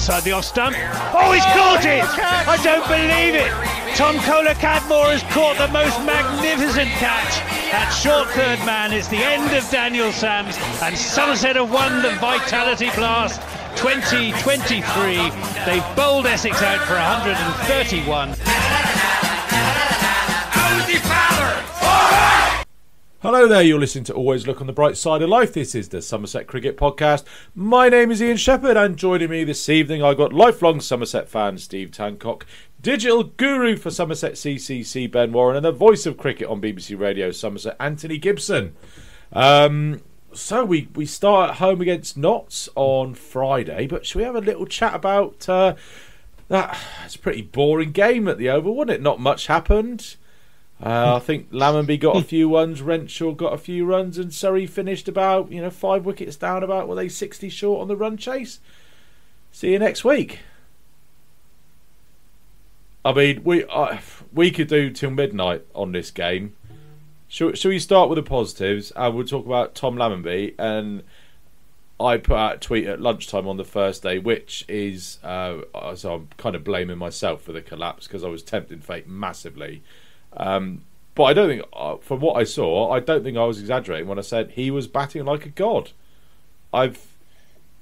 inside the off stump. Oh, he's caught it! I don't believe it! Tom Kohler-Cadmore has caught the most magnificent catch. At short third man, it's the end of Daniel Sams, and Somerset have won the Vitality Blast 2023. They've bowled Essex out for 131. Hello there, you're listening to Always Look on the Bright Side of Life. This is the Somerset Cricket Podcast. My name is Ian Shepherd, and joining me this evening I've got lifelong Somerset fan Steve Tancock, digital guru for Somerset CCC Ben Warren, and the voice of cricket on BBC Radio Somerset Anthony Gibson. So we start at home against Notts on Friday, but should we have a little chat about that? It's a pretty boring game at the Oval, wasn't it? Not much happened. I think Lammonby got a few runs, Renshaw got a few runs, and Surrey finished about 5 wickets down. About, were they 60 short on the run chase? See you next week. I mean, we could do till midnight on this game. Should we start with the positives? And we'll talk about Tom Lammonby. And I put out a tweet at lunchtime on the first day, which is so I'm kind of blaming myself for the collapse because I was tempting fate massively. But I don't think, from what I saw, I don't think I was exaggerating when I said he was batting like a god. I've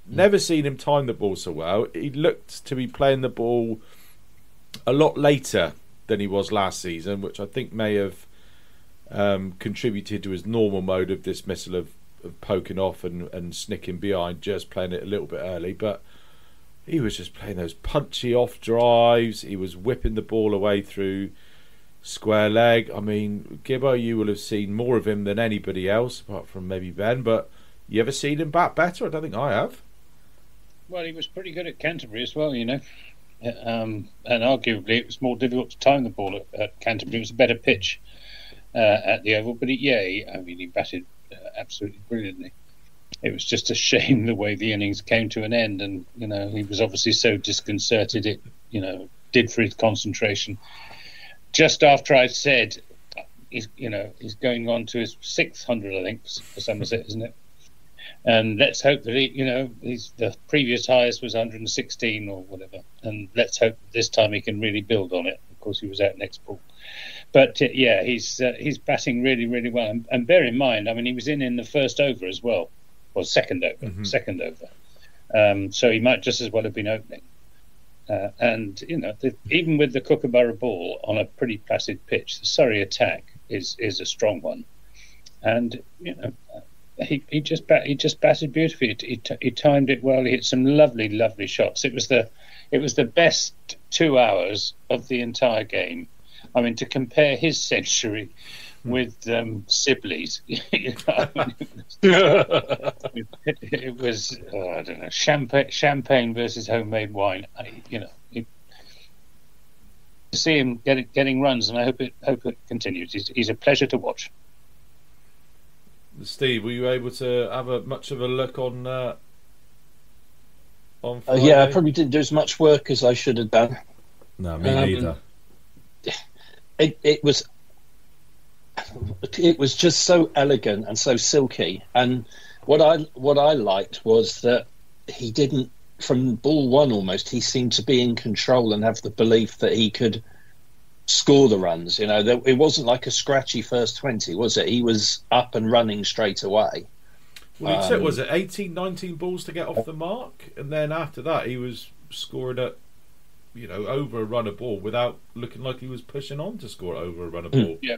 never seen him time the ball so well. He looked to be playing the ball a lot later than he was last season, which I think may have contributed to his normal mode of dismissal of poking off and snicking behind, just playing it a little bit early. But he was just playing those punchy off drives. He was whipping the ball away through square leg. I mean, Gibbo, you will have seen more of him than anybody else, apart from maybe Ben, but you ever seen him bat better? I don't think I have. Well, he was pretty good at Canterbury as well, and arguably it was more difficult to time the ball at Canterbury. It was a better pitch at the Oval, but he batted absolutely brilliantly. It was just a shame the way the innings came to an end, and he was obviously so disconcerted it did for his concentration. Just after I said he's going on to his 600, I think, for Somerset, isn't it? And let's hope that he's the previous highest was 116 or whatever. And let's hope this time he can really build on it. Of course, he was out next ball, but he's batting really, really well. And bear in mind, I mean, he was in the first over as well, or second over. So he might just as well have been opening. Even with the Kookaburra ball on a pretty placid pitch, the Surrey attack is a strong one, and he just batted beautifully. He timed it well. He hit some lovely shots. It was the best 2 hours of the entire game. I mean, to compare his century with Sibley's, it was I don't know, champagne versus homemade wine. To see him getting runs, and I hope it continues. He's a pleasure to watch. Steve, were you able to have much of a look on Friday? Yeah, I probably didn't do as much work as I should have done. No, me neither. It was just so elegant and so silky, and what I liked was that he didn't, from ball one almost, he seemed to be in control and have the belief that he could score the runs. It wasn't like a scratchy first 20, was it? He was up and running straight away. Well, he took, was it 18, 19 balls to get off the mark, and then after that he was scoring at over a run of ball without looking like he was pushing on to score over a run of ball. Yeah.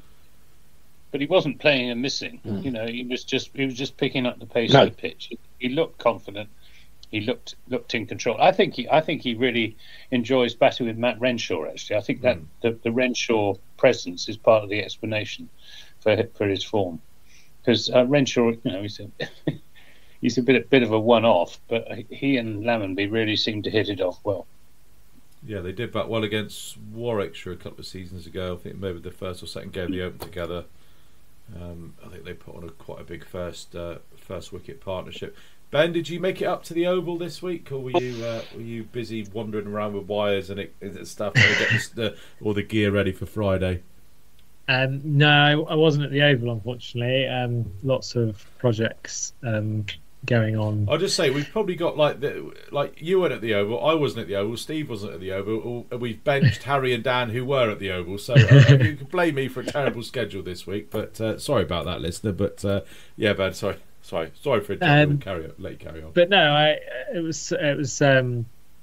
But he wasn't playing and missing. He was just picking up the pace of the pitch. He looked confident. He looked in control. I think he really enjoys batting with Matt Renshaw. Actually, I think that the Renshaw presence is part of the explanation for his form. Because Renshaw, he's a bit of a one-off, but he and Lammonby really seem to hit it off well. Yeah, they did bat well against Warwickshire a couple of seasons ago. I think maybe the first or second game they opened together. I think they put on quite a big first wicket partnership. Ben, did you make it up to the Oval this week, or were you busy wandering around with wires and stuff to get all the gear ready for Friday? No, I wasn't at the Oval, unfortunately. Lots of projects going on. I'll just say we've probably got like you weren't at the Oval, I wasn't at the Oval, Steve wasn't at the Oval, and we've benched Harry and Dan who were at the Oval. So you can blame me for a terrible schedule this week. But sorry about that, listener. But yeah, Ben, sorry for interrupting. Let you carry on. But no, it was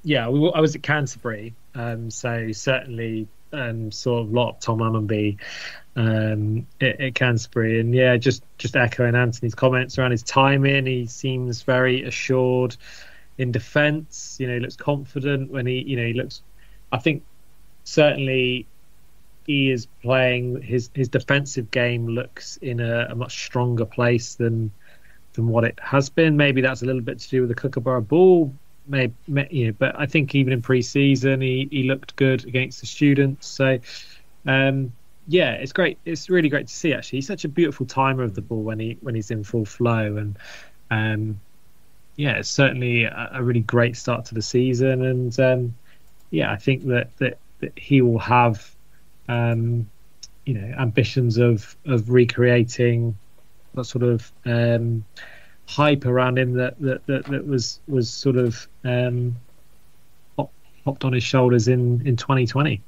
yeah. I was at Canterbury, so certainly sort of lot of Tom Lammonby at Canterbury, and yeah, just echoing Anthony's comments around his timing. He seems very assured in defence. He looks confident when he looks. I think certainly he is playing his defensive game looks in a much stronger place than what it has been. Maybe that's a little bit to do with the Kookaburra ball. Maybe, but I think even in pre-season he looked good against the students. So yeah, it's great. It's really great to see. Actually, he's such a beautiful timer of the ball when he's in full flow, and yeah, it's certainly a really great start to the season. And yeah, I think that he will have ambitions of recreating that sort of hype around him that was sort of hopped on his shoulders in 2020.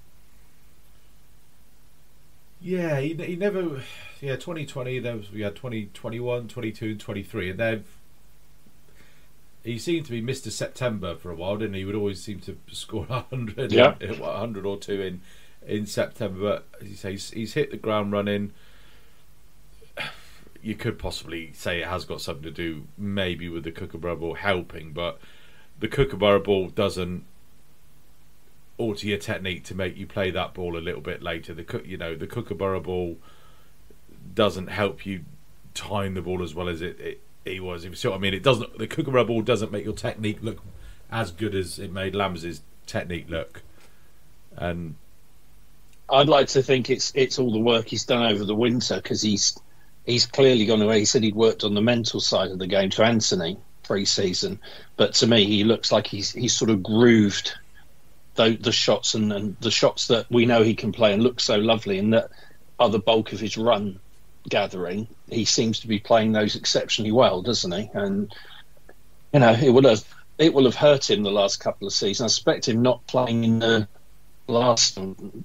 Yeah, he never. Yeah, 2020. We had 2021, 22, and 23, and he seemed to be Mr. September for a while, didn't he? He would always seem to score 100, 100 or two in September. But as you say, he's hit the ground running. You could possibly say it has got something to do maybe with the Kookaburra ball helping, but the Kookaburra ball doesn't alter your technique to make you play that ball a little bit later. The Kookaburra ball doesn't help you time the ball as well as it was. If you see what I mean, it doesn't. The Kookaburra ball doesn't make your technique look as good as it made Lambs' technique look. And I'd like to think it's all the work he's done over the winter, because he's clearly gone away. He said he'd worked on the mental side of the game to Anthony pre-season, but to me he looks like he's sort of grooved the shots and the shots that we know he can play and look so lovely, and that are the bulk of his run gathering. He seems to be playing those exceptionally well, doesn't he? And it will have hurt him the last couple of seasons. I suspect him not playing in the last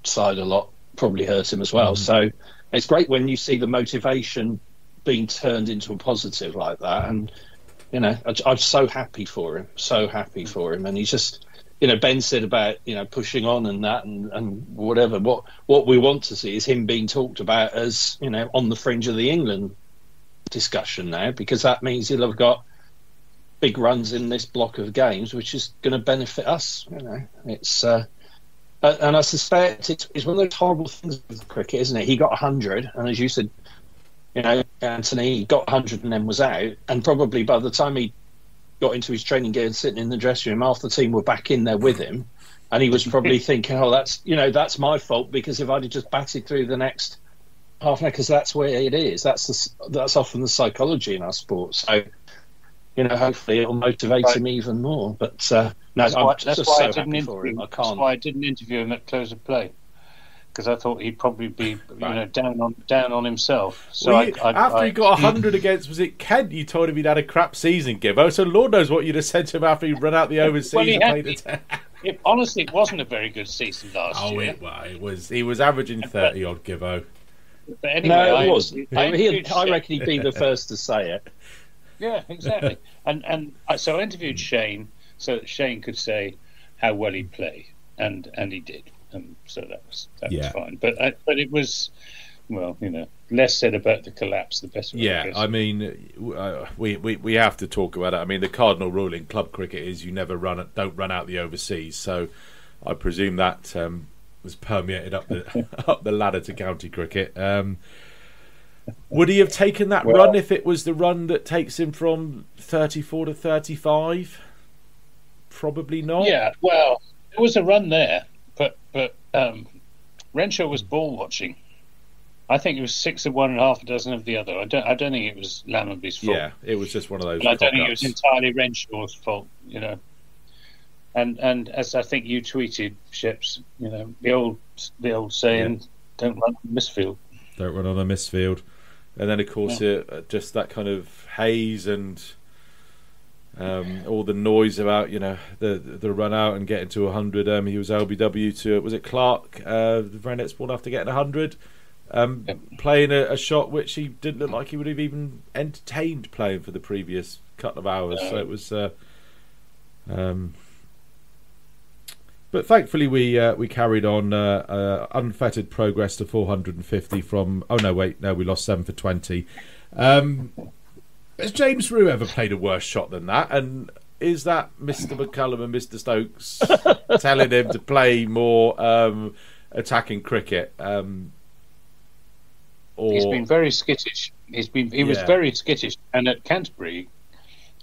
side a lot probably hurt him as well. So it's great when you see the motivation being turned into a positive like that. And I'm so happy for him. And he's just, Ben said about pushing on and that and whatever. What we want to see is him being talked about as on the fringe of the England discussion now, because that means he'll have got big runs in this block of games, which is going to benefit us. It's and I suspect it's one of those horrible things with cricket, isn't it? He got 100, and as you said, Anthony, he got 100 and then was out, and probably by the time he got into his training gear and sitting in the dressing room, half the team were back in there with him, and he was probably thinking, "Oh, that's my fault, because if I'd have just batted through the next half an hour," because that's where it is. That's often the psychology in our sport. So, hopefully it'll motivate him even more. But no, that's I'm why just I so didn't happy for him. I can't. That's why I didn't interview him at close of play, because I thought he'd probably be down on himself. So after he got 100 against, was it Kent? You told him he'd had a crap season, Gibbo. So Lord knows what you'd have said to him after he'd run out the overseas and played it. Honestly, it wasn't a very good season last year. It was. He was averaging 30 odd, Gibbo. But anyway, no, it wasn't. I reckon he'd be the first to say it. Yeah, exactly. So I interviewed Shane so that Shane could say how well he'd play, and he did. So that was fine. But it was, less said about the collapse, the better. Yeah, I mean, we have to talk about it. I mean, the cardinal rule in club cricket is you never don't run out the overseas. So I presume that was permeated up the ladder to county cricket. Would he have taken that run if it was the run that takes him from 34 to 35? Probably not. Yeah, well, there was a run there, but Renshaw was ball watching. I think it was 6 of one and half a dozen of the other. I don't think it was Lammonby's fault. Yeah, it was just one of those. But I don't think it was entirely Renshaw's fault. And as I think you tweeted, Ships, the old saying, "Don't run on the misfield." Don't run on a misfield. And then, of course, just that kind of haze and All the noise about the run out and getting to 100. He was LBW to, was it Clark, the very next ball after getting 100, playing a shot which he didn't look like he would have even entertained playing for the previous couple of hours. So it was. But thankfully we carried on unfettered progress to 450 from. Oh no, wait, no, we lost 7 for 20. Has James Rue ever played a worse shot than that? And is that Mr. McCullum and Mr. Stokes telling him to play more attacking cricket? He's been very skittish. He was very skittish, and at Canterbury,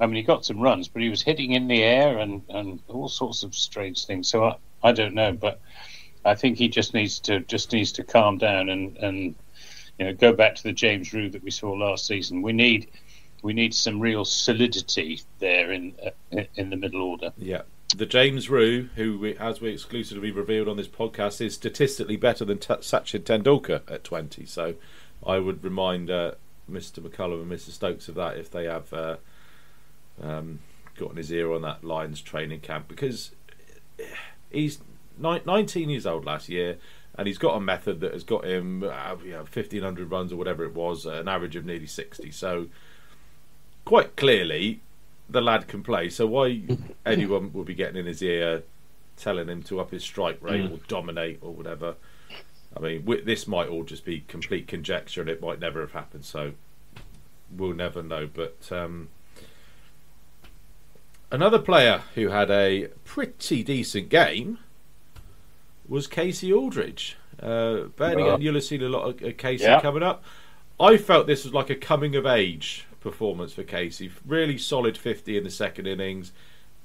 I mean, he got some runs, but he was hitting in the air and all sorts of strange things. So I don't know, but I think he just needs to calm down and go back to the James Rue that we saw last season. We need some real solidity there in the middle order. Yeah, the James Rue, who as we exclusively revealed on this podcast, is statistically better than Sachin Tendulkar at 20. So I would remind Mr. McCullum and Mr. Stokes of that if they have gotten his ear on that Lions training camp, because he's 19 years old last year. And he's got a method that has got him 1,500 runs or whatever it was, an average of nearly 60. So quite clearly, the lad can play. So why anyone will be getting in his ear, telling him to up his strike rate or dominate or whatever? I mean, this might all just be complete conjecture, and it might never have happened. So we'll never know. But another player who had a pretty decent game was Kasey Aldridge. Ben, you'll have seen a lot of Kasey coming up. I felt this was like a coming of age performance for Kasey. Really solid 50 in the second innings,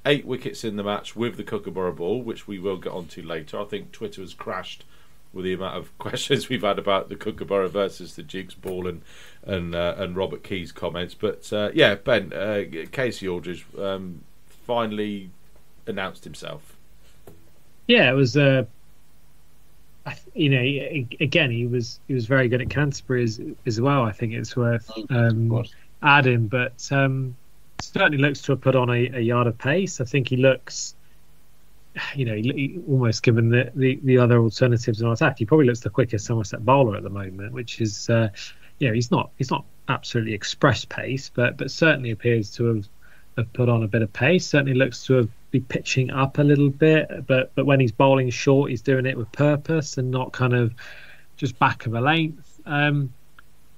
8 wickets in the match with the Kookaburra ball, which we will get onto later. I think Twitter has crashed with the amount of questions we've had about the Kookaburra versus the Jigs ball and Robert Key's comments. But Ben, Kasey Aldridge finally announced himself. Yeah, it was. Again, he was very good at Canterbury as well. I think it's worth adding, but certainly looks to have put on a yard of pace. I think he looks, he almost, given the other alternatives in attack, he probably looks the quickest Somerset bowler at the moment, which is, he's not absolutely express pace, but certainly appears to have put on a bit of pace. Certainly looks to have be pitching up a little bit, but when he's bowling short, he's doing it with purpose and not kind of just back of a length.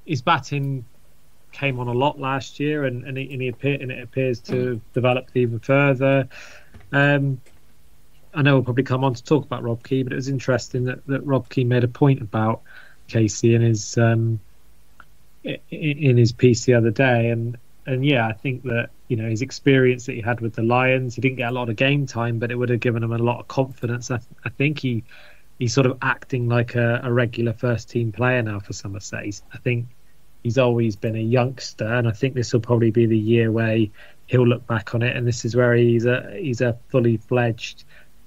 His batting came on a lot last year, and it appears to have developed even further. I know we'll probably come on to talk about Rob Key, but it was interesting that Rob Key made a point about Kasey in his piece the other day, and I think that his experience that he had with the Lions, he didn't get a lot of game time, but it would have given him a lot of confidence. I think he's sort of acting like a regular first team player now for Somerset. I think he's always been a youngster, and I think this will probably be the year where he'll look back on it, and this is where he's a fully fledged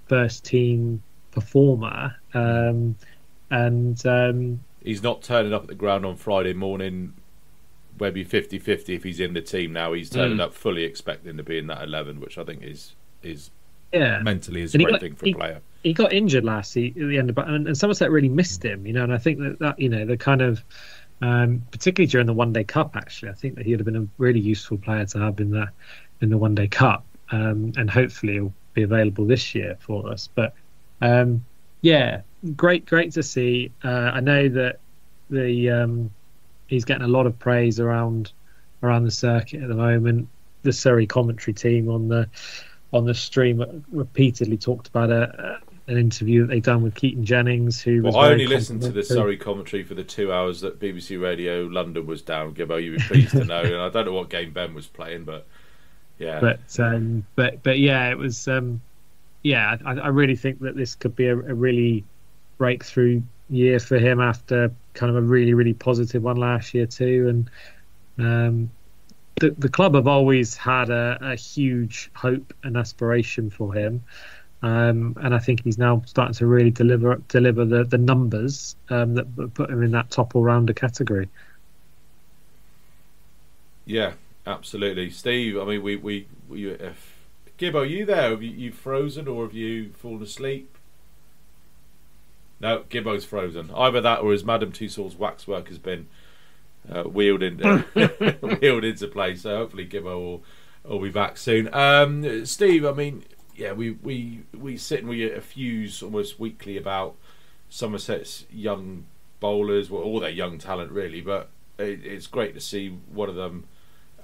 first team performer. He's not turning up at the ground on Friday morning, maybe 50-50 if he's in the team now. He's turning up fully expecting to be in that 11, which I think is mentally is a great thing for a player. He got injured last at the end, and Somerset really missed him, and I think that the kind of particularly during the One Day Cup, actually, I think that he would have been a really useful player to have in the One Day Cup, and hopefully he'll be available this year for us. But great to see. I know that he's getting a lot of praise around the circuit at the moment. The Surrey commentary team on the stream repeatedly talked about an interview that they've done with Keaton Jennings, who was I only listened to the Surrey commentary for the 2 hours that BBC Radio London was down, Gibbo, you'd be pleased to know. And I don't know what game Ben was playing, but yeah. But yeah, it was I really think that this could be a really breakthrough year for him after kind of a really, really positive one last year too. And the club have always had a huge hope and aspiration for him. And I think he's now starting to really deliver the numbers that put him in that top all-rounder category. Yeah. Absolutely, Steve. I mean, Gibbo, are you there? Have you frozen or have you fallen asleep? No, Gibbo's frozen. Either that or his Madame Tussauds waxwork has been wheeled into place. So hopefully Gibbo will be back soon. Steve, I mean, yeah, we sit and we effuse almost weekly about Somerset's young bowlers, well, all their young talent really, but it's great to see one of them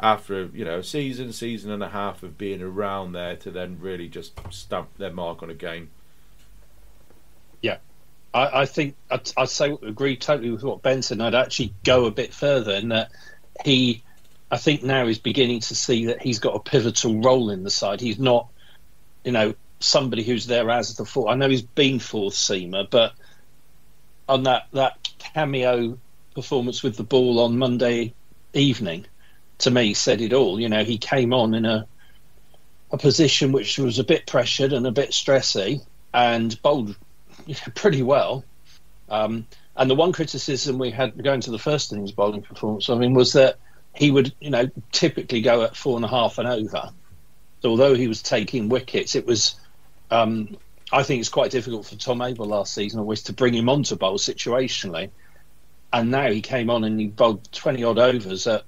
after a season and a half of being around there to then really just stamp their mark on a game. Yeah, I think I'd agree totally with what Ben said. I'd actually go a bit further in that I think now is beginning to see that he's got a pivotal role in the side. He's not, somebody who's there as the fourth. I know he's been fourth seamer, but on that cameo performance with the ball on Monday evening, to me, said it all. He came on in a position which was a bit pressured and a bit stressy and bowled pretty well. And the one criticism we had going to the first innings bowling performance, was that he would, typically go at 4.5 and over. So although he was taking wickets, it was, I think it's quite difficult for Tom Abel last season always to bring him on to bowl situationally. And now he came on and he bowled 20 odd overs at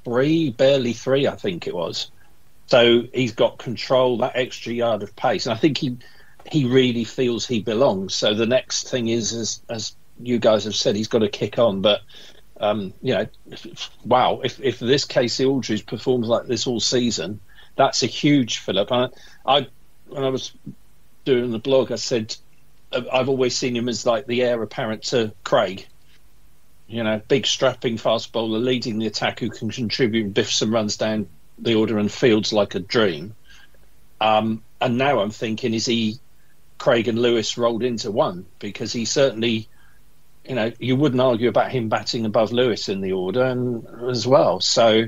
barely three, I think it was. So he's got control, that extra yard of pace. And I think he really feels he belongs. So the next thing is, as you guys have said, he's got to kick on. But, wow, if this Kasey Aldridge performs like this all season, that's a huge fill-up. When I was doing the blog, I said I've always seen him as like the heir apparent to Craig. Big strapping fast bowler leading the attack who can contribute and biff some runs down the order and fields like a dream. And now I'm thinking, is he Craig and Lewis rolled into one? Because he certainly, you wouldn't argue about him batting above Lewis in the order and as well. So,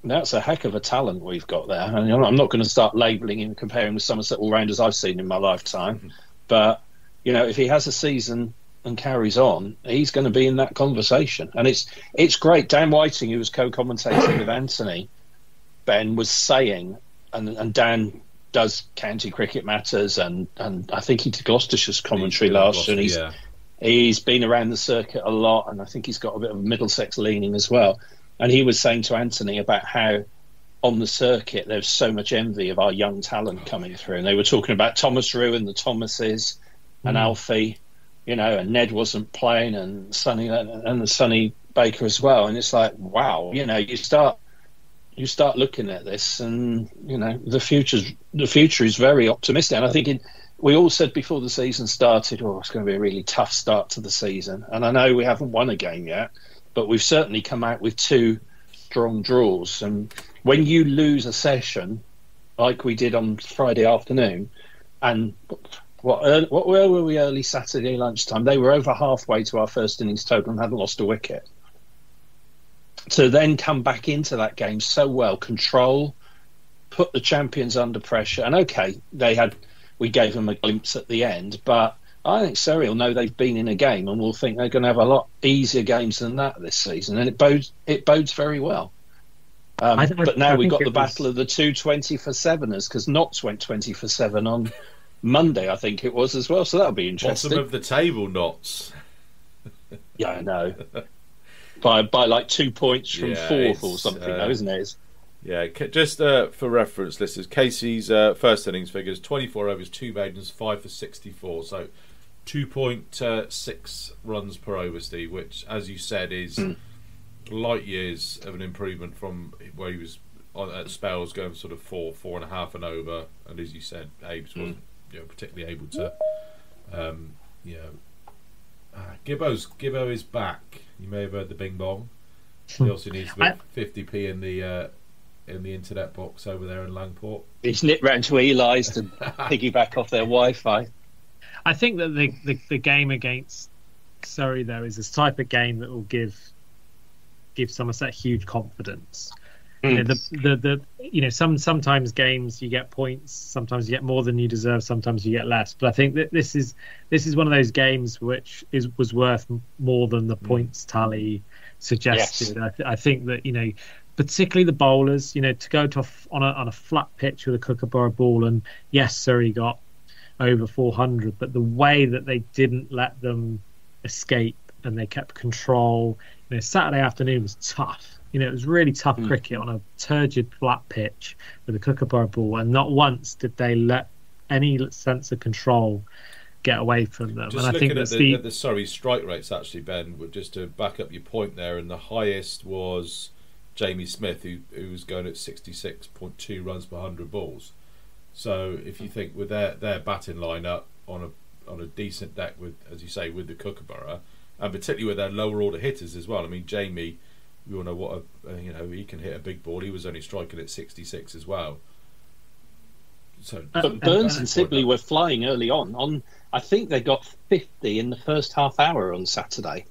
that's a heck of a talent we've got there. And I'm not going to start labelling him, comparing with Somerset all-rounders I've seen in my lifetime. But, if he has a season and carries on, he's going to be in that conversation. And it's great. Dan Whiting, who was co-commentating with Anthony, Ben, was saying, and Dan does County Cricket Matters, and I think he did Gloucestershire's commentary last year, and he's been around the circuit a lot, and I think he's got a bit of a Middlesex leaning as well. And he was saying to Anthony about how on the circuit there's so much envy of our young talent coming through. And they were talking about Thomas Rue and the Thomases and Alfie, and Ned wasn't playing, and Sonny and the Sonny Baker as well. And it's like, wow, you start looking at this, and the future is very optimistic. And I think we all said before the season started, it's going to be a really tough start to the season. And I know we haven't won a game yet, but we've certainly come out with 2 strong draws. And when you lose a session like we did on Friday afternoon, and where were we early Saturday lunchtime? They were over halfway to our first innings total and hadn't lost a wicket. To then come back into that game so well, control, put the champions under pressure. And okay, we gave them a glimpse at the end, but I think Surrey will know they've been in a game and will think they're going to have a lot easier games than that this season. And it bodes very well. But now we've got the battle of the 2 24/7ers, because Notts went 24/7 on Monday, I think it was as well. So that'll be interesting. Bottom of the table, Notts. Yeah, I know. by like 2 points from fourth or something, though, isn't it? Yeah, just for reference, listeners, Kasey's first innings figures: 24 overs, 2 maidens, 5 for 64. So 2.6 runs per over, Steve, which, as you said, is light years of an improvement from where he was at spells going sort of 4.5 and over. And as you said, Abe's wasn't particularly able to. Gibbo is back. You may have heard the bing bong. He also needs to put 50p in the internet box over there in Langport. He's nipped round to Eli's to piggyback off their Wi-Fi. I think that the game against Surrey, though, is this type of game that will give Somerset huge confidence. Sometimes games you get points, sometimes you get more than you deserve, sometimes you get less. But I think that this is one of those games which was worth more than the points tally suggested. Yes. I think that particularly the bowlers, to go to on a flat pitch with a Kookaburra ball, and yes, Surrey got over 400, but the way that they didn't let them escape and they kept control. Saturday afternoon was tough. It was really tough cricket on a turgid flat pitch with a Kookaburra ball, and not once did they let any sense of control get away from them. Just and I looking think at the Surrey strike rates, actually, Ben, just to back up your point there, and the highest was Jamie Smith, who was going at 66.2 runs per 100 balls. So if you think with their batting lineup on a decent deck with, as you say, with the Kookaburra, and particularly with their lower order hitters as well. I mean, Jamie, we all know what he can hit a big ball. He was only striking at 66 as well. So Burns and Sibley were flying early on. I think they got 50 in the first half hour on Saturday.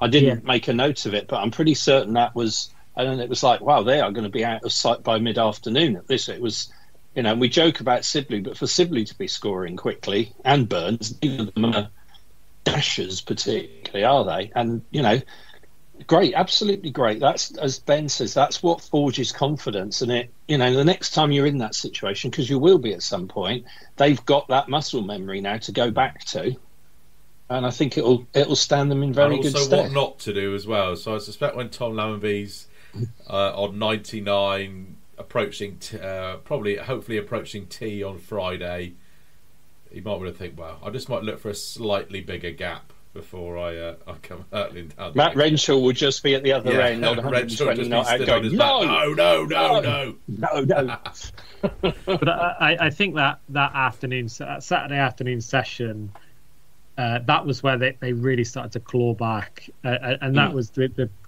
I didn't make a note of it, but I'm pretty certain that was. And it was like, wow, they are going to be out of sight by mid-afternoon. At this, it was, we joke about Sibley, but for Sibley to be scoring quickly, and Burns, neither of them are dashers particularly, are they? And great, absolutely great. That's, as Ben says, that's what forges confidence. And it, the next time you're in that situation, because you will be at some point, they've got that muscle memory now to go back to, and I think it'll stand them in very good stead. Also, what not to do as well. So I suspect when Tom Lammonby's on 99, approaching hopefully approaching tea on Friday, he might want to think, well, I just might look for a slightly bigger gap before I come hurtling down. Matt Renshaw will just be at the other end on 120 not out going, no. But I think that Saturday afternoon session, that was where they really started to claw back, and that was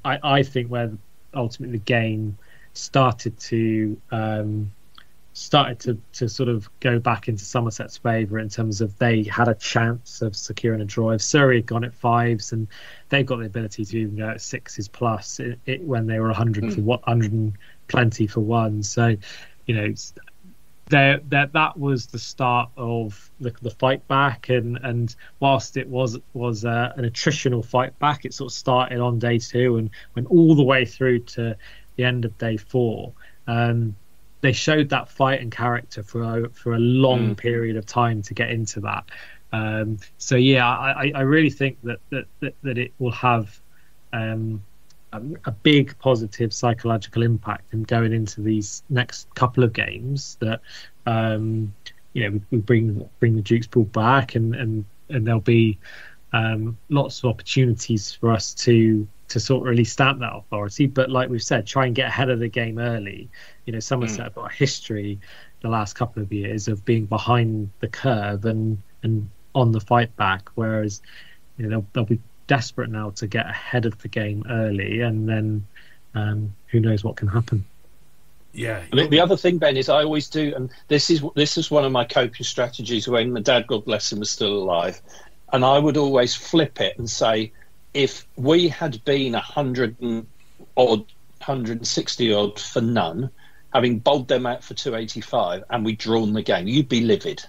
I think where ultimately the game started to sort of go back into Somerset's favour in terms of they had a chance of securing a draw. If Surrey had gone at fives, and they've got the ability to even go at sixes plus when they were 100 for 100 and plenty for one. So, that was the start of the fight back, and whilst it was an attritional fight back, it sort of started on day 2 and went all the way through to the end of day 4. They showed that fight and character for a long period of time to get into that. So yeah, I really think that it will have a big positive psychological impact in going into these next couple of games. That we bring the Duke's ball back, and there'll be lots of opportunities for us to sort of really stamp that authority. But like we've said, try and get ahead of the game early. Somerset have got a history the last couple of years of being behind the curve and on the fight back, whereas they'll be desperate now to get ahead of the game early, and then who knows what can happen. Yeah. The other thing, Ben, is I always do, and this is one of my coping strategies when my dad, God bless him, was still alive, and I would always flip it and say, if we had been 160 odd for none, having bowled them out for 285, and we'd drawn the game, you'd be livid,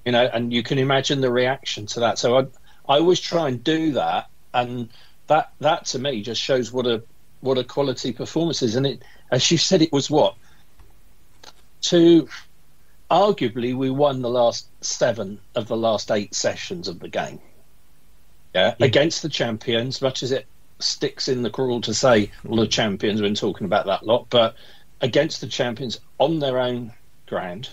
and you can imagine the reaction to that. So I always try and do that, and that to me just shows what a quality performance is. And it, as you said, it was arguably we won the last 7 of the last 8 sessions of the game. Yeah, against the champions, much as it sticks in the crawl to say, well, the champions, when talking about that lot, but against the champions on their own ground,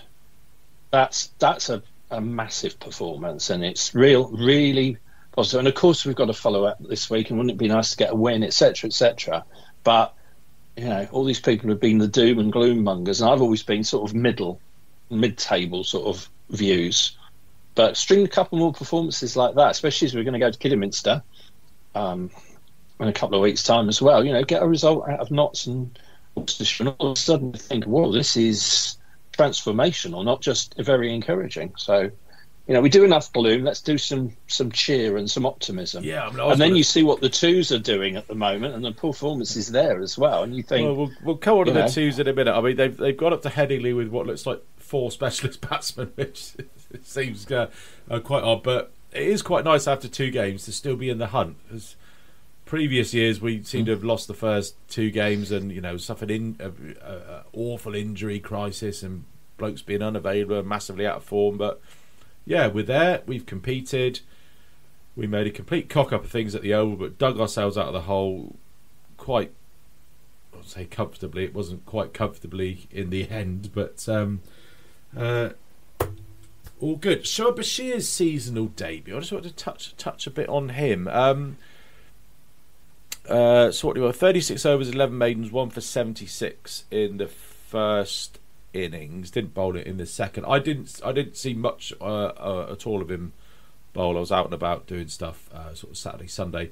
that's a massive performance, and it's really positive. And of course, we've got to follow up this week, and wouldn't it be nice to get a win, etc., etc. But all these people have been the doom and gloom mongers, and I've always been sort of mid-table sort of views. But string a couple more performances like that, especially as we're going to go to Kidderminster in a couple of weeks' time as well. Get a result out of Notts and Worcestershire, and all of a sudden think, whoa, this is transformational, not just very encouraging. So, we do enough gloom. Let's do some cheer and some optimism. Yeah, and then you see what the twos are doing at the moment, and the performance is there as well. And you think, well, we'll come on to the twos in a minute. I mean, they've got up to Headingley with what looks like 4 specialist batsmen, which it seems quite odd, but it is quite nice after 2 games to still be in the hunt. previous years we seem to have lost the first 2 games and suffered an awful injury crisis and blokes being unavailable, massively out of form. But yeah, we're there. We've competed. We made a complete cock up of things at the Oval, but dug ourselves out of the hole quite, I would say comfortably. It wasn't quite comfortably in the end, but all good. Shoaib Bashir's seasonal debut. I just wanted to touch a bit on him. So what do you want? 36 overs, 11 maidens, 1 for 76 in the first innings. Didn't bowl it in the second. I didn't see much at all of him bowl. I was out and about doing stuff sort of Saturday, Sunday.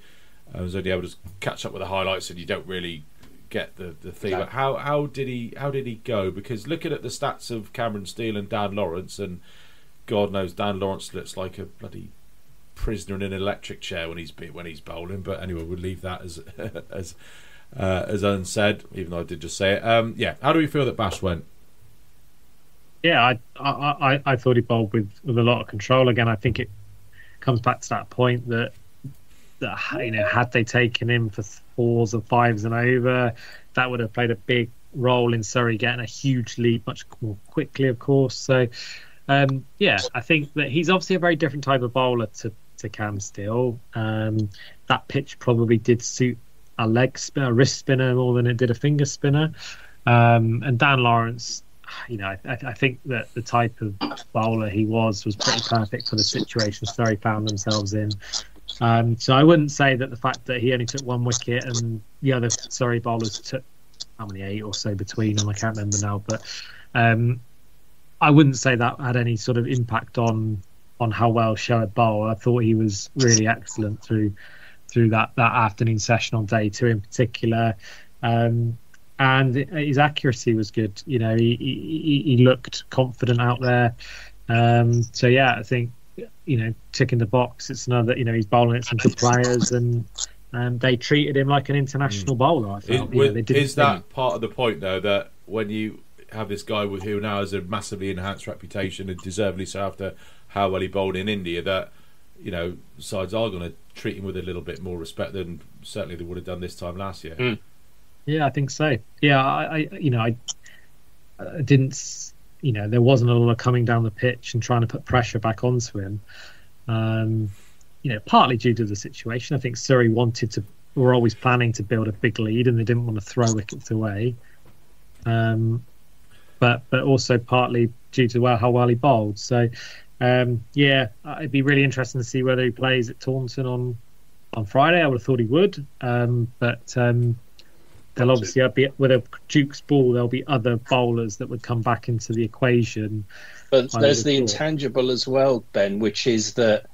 I was only able to catch up with the highlights, and you don't really get the thing. No. But how did he go? Because looking at the stats of Cameron Steele and Dan Lawrence, and God knows Dan Lawrence looks like a bloody prisoner in an electric chair when he's bowling. But anyway, we'll leave that as unsaid, even though I did just say it. Yeah, how do we feel that Bash went? Yeah, I thought he bowled with a lot of control. Again, I think it comes back to that point that had they taken him for 4s and 5s and over, that would have played a big role in Surrey getting a huge lead much more quickly, of course. So yeah, I think that he's obviously a very different type of bowler to Cam Steele. That pitch probably did suit a wrist spinner more than it did a finger spinner. And Dan Lawrence, I think that the type of bowler he was pretty perfect for the situation Surrey found themselves in. So I wouldn't say that the fact that he only took 1 wicket and the other Surrey bowlers took how many, 8 or so between them, I can't remember now, but I wouldn't say that had any sort of impact on how well Shoaib bowled. I thought he was really excellent through that afternoon session on day 2 in particular. And his accuracy was good. He looked confident out there. So yeah, I think ticking the box. It's another. He's bowling at some good players, and they treated him like an international bowler. I felt. Is that part of the point though, that when you have this guy who now has a massively enhanced reputation and deservedly so after how well he bowled in India, that sides are going to treat him with a little bit more respect than certainly they would have done this time last year. Yeah, I think so. Yeah, I didn't. There wasn't a lot of coming down the pitch and trying to put pressure back onto him. Partly due to the situation. I think Surrey were always planning to build a big lead, and they didn't want to throw wickets away. But also partly due to how well he bowled. So yeah, it'd be really interesting to see whether he plays at Taunton on Friday. I would have thought he would, but. There'll obviously be, with a Duke's ball, there'll be other bowlers that would come back into the equation. But there's the intangible as well, Ben, which is that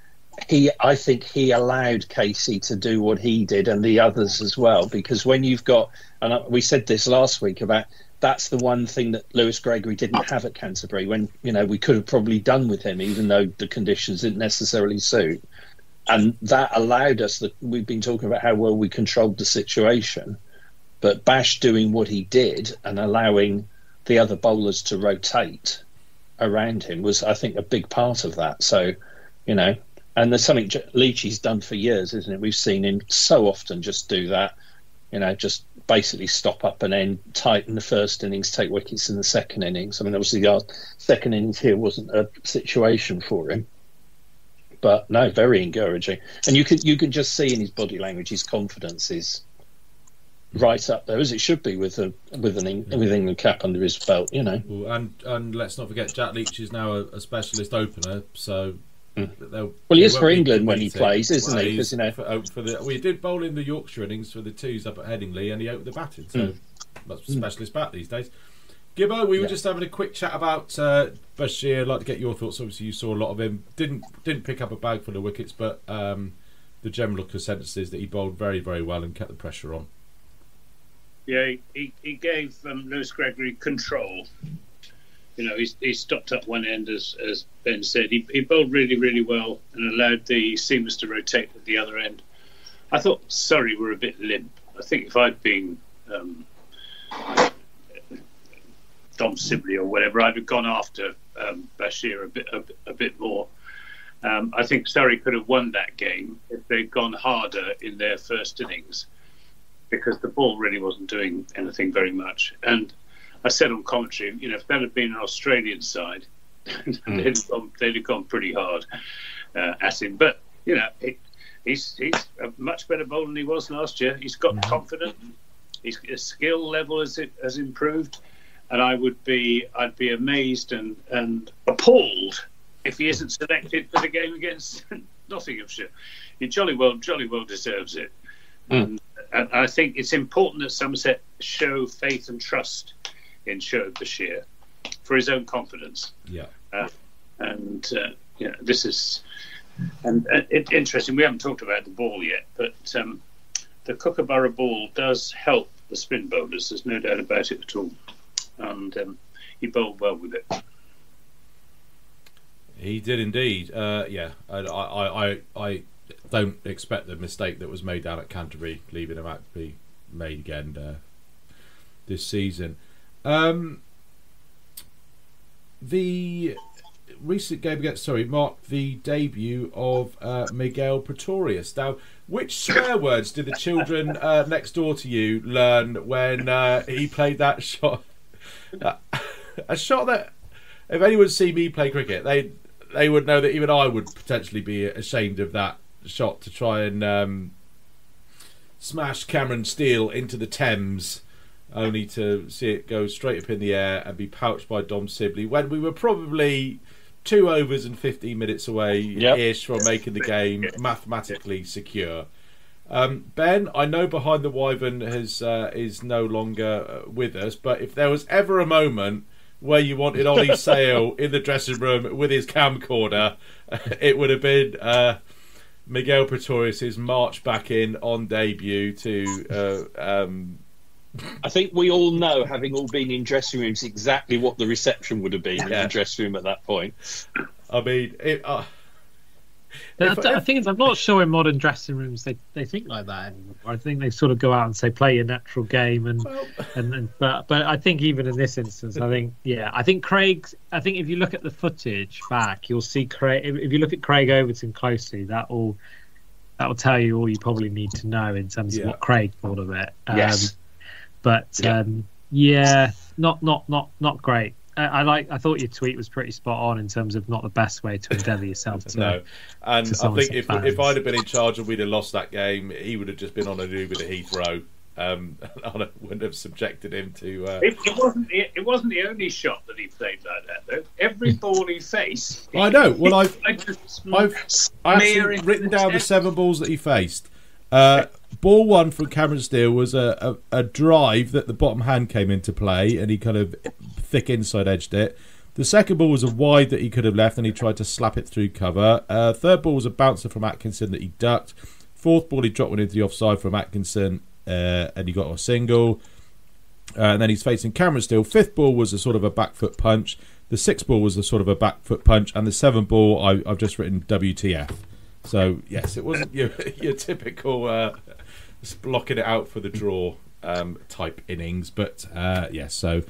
I think he allowed Kasey to do what he did and the others as well. Because when you've got, and we said this last week about, that's the one thing that Lewis Gregory didn't have at Canterbury, when we could have probably done with him, even though the conditions didn't necessarily suit. And that allowed us we've been talking about how well we controlled the situation. But Bash doing what he did and allowing the other bowlers to rotate around him was, I think, a big part of that. So, and there's something Leachy's done for years, isn't it? We've seen him so often just do that, just basically stop up and then tighten the first innings, take wickets in the second innings. I mean, obviously our second innings here wasn't a situation for him. But no, very encouraging. And you can just see in his body language, his confidence is right up there, as it should be, with an England cap under his belt, Well, and let's not forget, Jack Leach is now a specialist opener, so he is for England when he plays, isn't he? Because we did bowl in the Yorkshire innings for the 2s up at Headingley, and he opened the batting, so that's a specialist bat these days. Gibbo, we were just having a quick chat about Bashir. I'd like to get your thoughts. Obviously, you saw a lot of him. Didn't pick up a bag full of wickets, but the general consensus is that he bowled very, very well and kept the pressure on. Yeah, he gave Lewis Gregory control. He stopped up one end, as Ben said. He bowled really, really well and allowed the seamers to rotate at the other end. I thought Surrey were a bit limp. I think if I'd been Dom Sibley or whatever, I'd have gone after Bashir a bit more. I think Surrey could have won that game if they'd gone harder in their first innings, because the ball really wasn't doing anything very much. And I said on commentary, if that had been an Australian side, they'd have gone pretty hard at him. But he's a much better bowler than he was last year. He's got confidence. His skill level has improved, and I'd be amazed and appalled if he isn't selected for the game against Nottinghamshire. He jolly well deserves it. And I think it's important that Somerset show faith and trust in Shoaib Bashir for his own confidence. Yeah. This is interesting. We haven't talked about the ball yet, but the Kookaburra ball does help the spin bowlers. There's no doubt about it at all. And he bowled well with it. He did indeed. I don't expect the mistake that was made down at Canterbury, leaving him out to be made again this season. The recent game against Surrey marked the debut of Miguel Pretorius. Now, which swear words did the children next door to you learn when he played that shot? A shot that, if anyone's seen me play cricket, they would know that even I would potentially be ashamed of that shot, to try and smash Cameron Steele into the Thames, only to see it go straight up in the air and be pouched by Dom Sibley when we were probably 2 overs and 15 minutes away ish from making the game mathematically secure. Ben, I know Behind the Wyvern is no longer with us, but if there was ever a moment where you wanted Ollie Sale in the dressing room with his camcorder, it would have been Miguel Pretorius' march back in on debut to... I think we all know, having all been in dressing rooms, exactly what the reception would have been in the dressing room at that point. I mean... I'm not sure in modern dressing rooms they think like that anymore. I think they sort of go out and say play your natural game, but I think even in this instance, I think if you look at the footage back, you'll see Craig. If you look at Craig Overton closely, that will tell you all you probably need to know in terms of what Craig thought of it. Not great. I thought your tweet was pretty spot on in terms of not the best way to endeavour yourself to. No, and I think if I'd have been in charge and we'd have lost that game, he would have just been on an Uber to Heathrow. I wouldn't have subjected him to. It wasn't the only shot that he played like that, though. Every ball he faced. I know. Well, I've actually written down the 7 balls that he faced. Ball 1 from Cameron Steele was a drive that the bottom hand came into play, and he kind of thick inside edged it. The second ball was a wide that he could have left, and he tried to slap it through cover. Third ball was a bouncer from Atkinson that he ducked. Fourth ball, he dropped one into the offside from Atkinson, and he got a single. And then he's facing Cameron Steele. Fifth ball was a sort of a back foot punch. The sixth ball was a sort of a back foot punch, and the seventh ball I've just written WTF. So yes, it wasn't your typical blocking it out for the draw type innings, but yes. So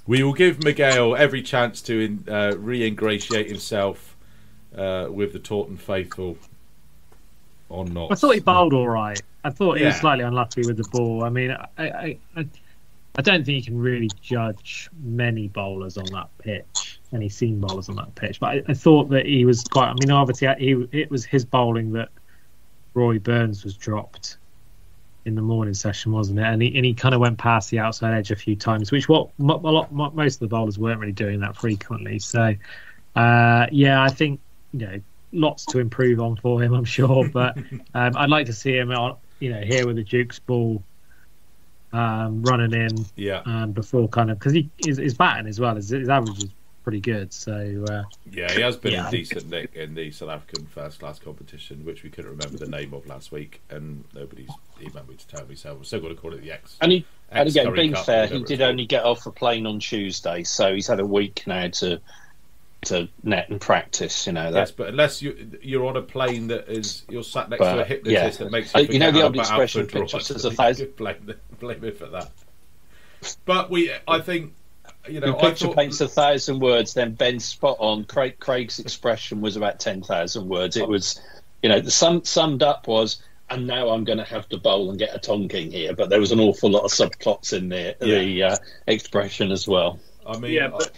we will give Miguel every chance to re-ingratiate himself with the Taunton faithful, or not. I thought he bowled all right. I thought he was slightly unlucky with the ball. I mean, I don't think you can really judge many bowlers on that pitch, any seam bowlers on that pitch. But I thought that he was quite... I mean, obviously, it was his bowling that Roy Burns was dropped in the morning session, wasn't it? And he kind of went past the outside edge a few times, which most of the bowlers weren't really doing that frequently. So, I think, lots to improve on for him, I'm sure. But I'd like to see him, here with the Duke's ball, running in before because his batting as well, his average is pretty good, so he has been a decent nick in the South African first class competition, which we couldn't remember the name of last week, and nobody's emailed me to tell me, so we're still going to call it the X. And again, being fair, he did only get off a plane on Tuesday, so he's had a week now to net and practice, Yes, but unless you're on a plane that you're sat next to a hypnotist that makes you forget the old about expression, blame it for that. But I think I picture thought paints 1,000 words, then Ben's spot on. Craig's expression was about 10,000 words. It was, the summed up was, and now I'm going to have to bowl and get a tonking here. But there was an awful lot of subplots in there, the expression as well. I mean, but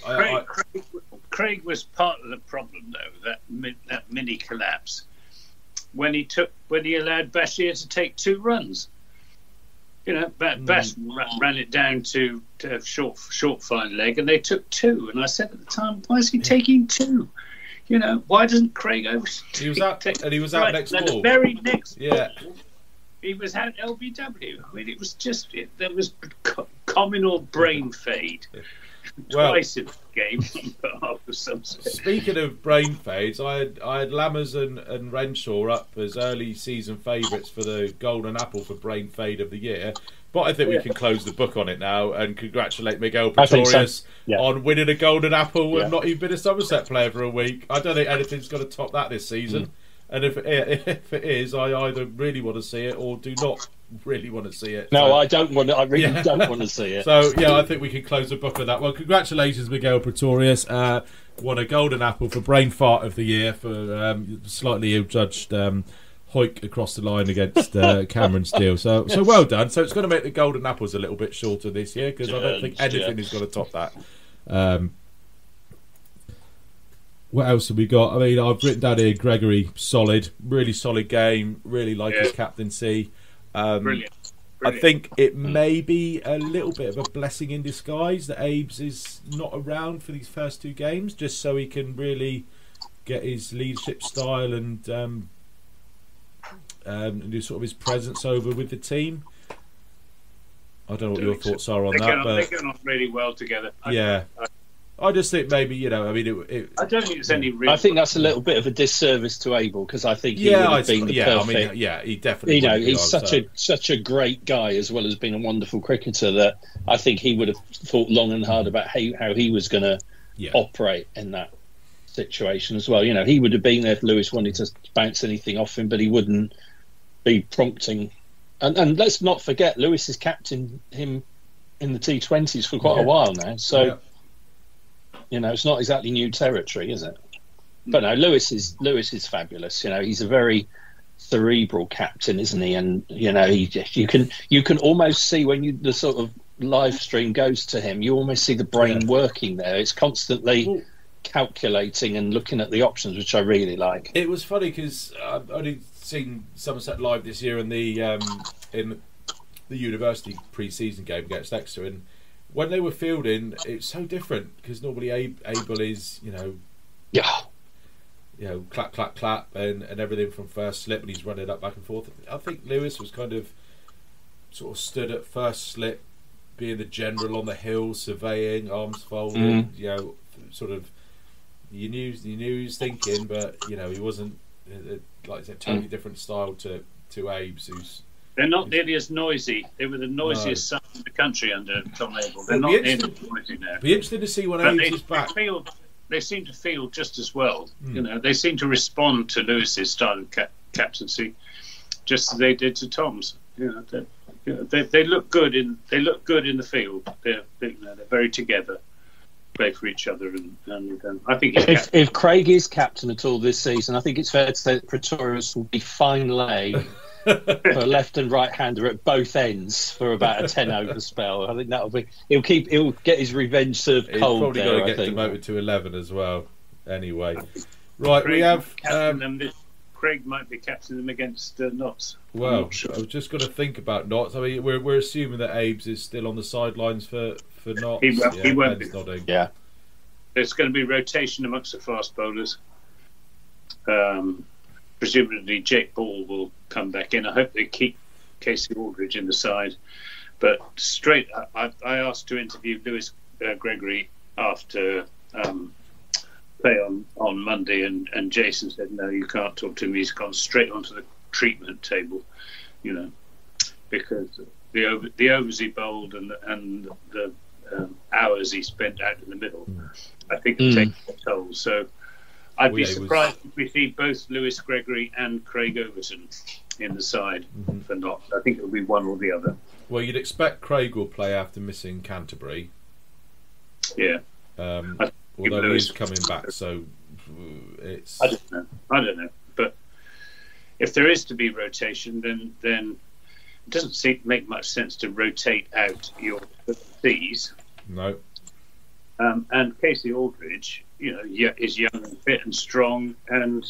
Craig was part of the problem, though, that mini collapse when he allowed Bashir to take 2 runs. Bash ran it down to short fine leg, and they took 2. And I said at the time, why is he taking 2? Why doesn't Craig over? He was out next ball. The very next ball, he was out LBW. I mean, it was just there was communal brain fade twice in the game. Speaking of brain fades, I had Lammers and Renshaw up as early season favourites for the Golden Apple for brain fade of the year. But I think we can close the book on it now and congratulate Miguel Pretorius on winning a Golden Apple and not even been a Somerset player for a week. I don't think anything's going to top that this season. And if it is, I either really want to see it or do not really want to see it. No, I don't want to. I really don't want to see it. So, I think we can close the book on that. Well, congratulations, Miguel Pretorius. Won a Golden Apple for Brain Fart of the Year for slightly ill-judged hoik across the line against Cameron Steele. So well done. So it's going to make the Golden Apples a little bit shorter this year because I don't think anything is going to top that. What else have we got? I mean, I've written down here Gregory, solid, really solid game. Really like his captaincy. Brilliant. I think it may be a little bit of a blessing in disguise that Abe's is not around for these first 2 games, just so he can really get his leadership style and do sort of his presence over with the team. I don't know what your thoughts are on that. They get on really well together. I just think maybe, I don't think it's any real. I think that's a little bit of a disservice to Abel because I think he would have been the perfect. He definitely. He's such a great guy as well as being a wonderful cricketer that I think he would have thought long and hard about how he was going to operate in that situation as well. He would have been there if Lewis wanted to bounce anything off him, but he wouldn't be prompting. And let's not forget, Lewis has captained him in the T20s for quite a while now, so. Yeah. It's not exactly new territory, is it? But no, Lewis is fabulous. He's a very cerebral captain, isn't he? And you can almost see when the sort of live stream goes to him, you almost see the brain working there. It's constantly calculating and looking at the options, which I really like. It was funny because I've only seen Somerset live this year in the university pre-season game against Exeter, and when they were fielding, it's so different because normally Abel is, clap, clap, clap, and everything from first slip, and he's running up back and forth. I think Lewis was kind of sort of stood at first slip, being the general on the hill, surveying, arms folded. Sort of. You knew he was thinking, but he wasn't. Like I said, totally different style to Abe's, who's. They're not nearly as noisy. They were the noisiest side in the country under Tom Abel. They're not nearly as noisy now. Be interesting to see when Abe's is back. They seem to feel just as well. They seem to respond to Lewis's style of captaincy, just as they did to Tom's. They look good in the field. They're very together, play for each other, and I think if Craig is captain at all this season, I think it's fair to say that Pretorius will be fine lay. For a left and right hander at both ends for about a 10 over spell. I think that'll be. He'll get his revenge served cold. He's probably going to get demoted to 11 as well. Anyway, right, we have. Craig might be captaining them against Notts. Well, I was just going to think about Notts. I mean, we're assuming that Abe's is still on the sidelines for Notts. He won't be. Nodding. Yeah, there's going to be rotation amongst the fast bowlers. Presumably Jake Ball will come back in. I hope they keep Kasey Aldridge in the side. But straight, I asked to interview Lewis Gregory after play on Monday, and Jason said, no, you can't talk to him. He's gone straight onto the treatment table, because the overs he bowled and the hours he spent out in the middle, I think will take a toll. So I'd be surprised if we see both Lewis Gregory and Craig Overton in the side for Notts. I think it'll be one or the other. Well, you'd expect Craig will play after missing Canterbury. Yeah. Although he's coming back, so it's. I don't know. But if there is to be rotation, then it doesn't seem to make much sense to rotate out your C's. No. And Kasey Aldridge, is young and fit and strong and